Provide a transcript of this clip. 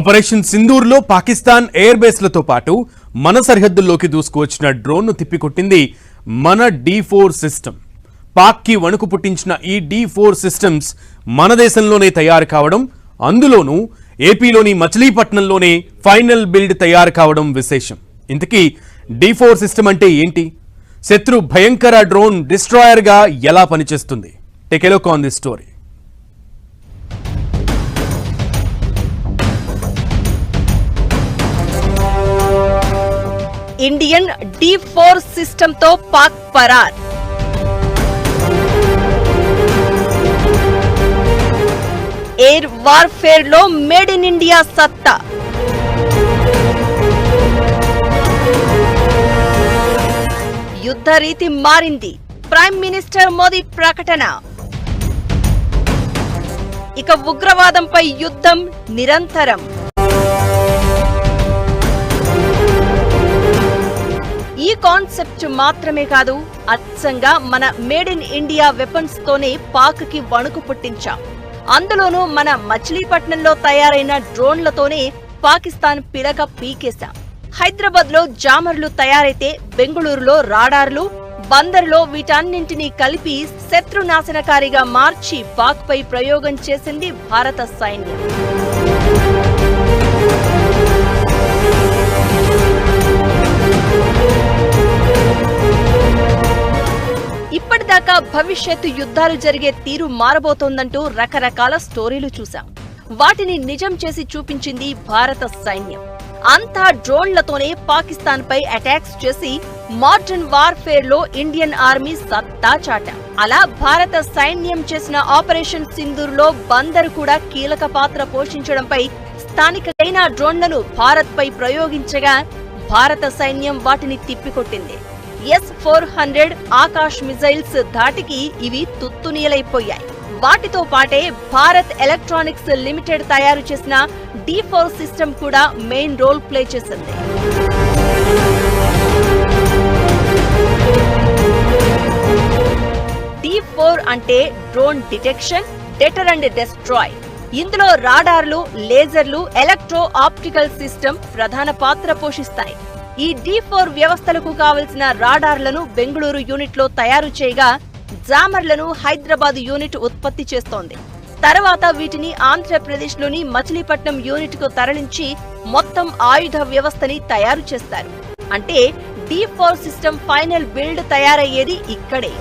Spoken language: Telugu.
ఆపరేషన్ సింధూర్లో పాకిస్తాన్ ఎయిర్ బేస్లతో పాటు మన సరిహద్దుల్లోకి దూసుకువచ్చిన డ్రోన్ను తిప్పికొట్టింది మన D4 సిస్టమ్. పాక్కి వణుకు పుట్టించిన ఈ D4 సిస్టమ్స్ మన దేశంలోనే తయారు కావడం, అందులోనూ ఏపీలోని మచిలీపట్నంలోనే ఫైనల్ బిల్డ్ తయారు కావడం విశేషం. ఇంతకీ D4 సిస్టమ్ అంటే ఏంటి? శత్రు భయంకర డ్రోన్ డిస్ట్రాయర్గా ఎలా పనిచేస్తుంది? Take a look on this story. Indian D4 system తో పాక్ పరార్. ఎయిర్ వార్ఫేర్ లో మేడ్ ఇన్ ఇండియా సత్తా. యుద్ధ రీతి మారింది, ప్రైమ్ మినిస్టర్ మోదీ ప్రకటన. ఇక ఉగ్రవాదంపై యుద్ధం నిరంతరం. ఈ కాన్సెప్ట్ మాత్రమే కాదు, అచ్చంగా మన మేడ్ ఇన్ ఇండియా వెపన్స్ తోనే పాక్ కి వణుకు పుట్టించాం. అందులోనూ మన మచిలీపట్నంలో తయారైన డ్రోన్లతోనే పాకిస్తాన్ పిలక పీకేశాం. హైదరాబాద్ లో జామర్లు తయారైతే బెంగళూరులో రాడార్లు, బందర్లో వీటన్నింటినీ కలిపి శత్రునాశనకారిగా మార్చి పాక్ పై ప్రయోగం చేసింది భారత సైన్యం. ఇప్పటిదాకా భవిష్యత్తు యుద్ధాలు జరిగే తీరు మారబోతోందంటూ రకరకాల స్టోరీలు చూశాం. వాటిని నిజం చేసి చూపించింది భారత సైన్యం. అంతా డ్రోన్లతోనే పాకిస్తాన్ పై అటాక్స్ చేసి మోడర్న్ వార్ఫేర్ లో ఇండియన్ ఆర్మీ సత్తా చాట. అలా భారత సైన్యం చేసిన ఆపరేషన్ సింధూర్ లో బందర్ కూడా కీలక పాత్ర పోషించడంపై స్థానిక చైనా డ్రోన్లను భారత్ పై ప్రయోగించగా భారత సైన్యం వాటిని తిప్పికొట్టింది. S-400 ఆకాష్ మిజైల్స్ ధాటికి ఇవి తుత్తునీలైపోయాయి. వాటితో పాటే భారత్ ఎలక్ట్రానిక్స్ లిమిటెడ్ తయారు చేసిన D4 సిస్టమ్ కూడా మెయిన్ రోల్ ప్లే చేసింది. D4 అంటే డ్రోన్ డిటెక్షన్, డెటర్ అండ్ డెస్ట్రాయ్. ఇందులో రాడార్లు, లేజర్లు, ఎలక్ట్రో ఆప్టికల్ సిస్టమ్ ప్రధాన పాత్ర పోషిస్తాయి. ఈ D4 వ్యవస్థలకు కావలసిన రాడార్లను బెంగళూరు యూనిట్ లో తయారు చేయగా, జామర్లను హైదరాబాద్ యూనిట్ ఉత్పత్తి చేస్తోంది. తర్వాత వీటిని ఆంధ్రప్రదేశ్ లోని మచిలీపట్నం యూనిట్ కు తరలించి మొత్తం ఆయుధ వ్యవస్థని తయారు చేస్తారు. అంటే D4 సిస్టమ్ ఫైనల్ బిల్డ్ తయారయ్యేది ఇక్కడే.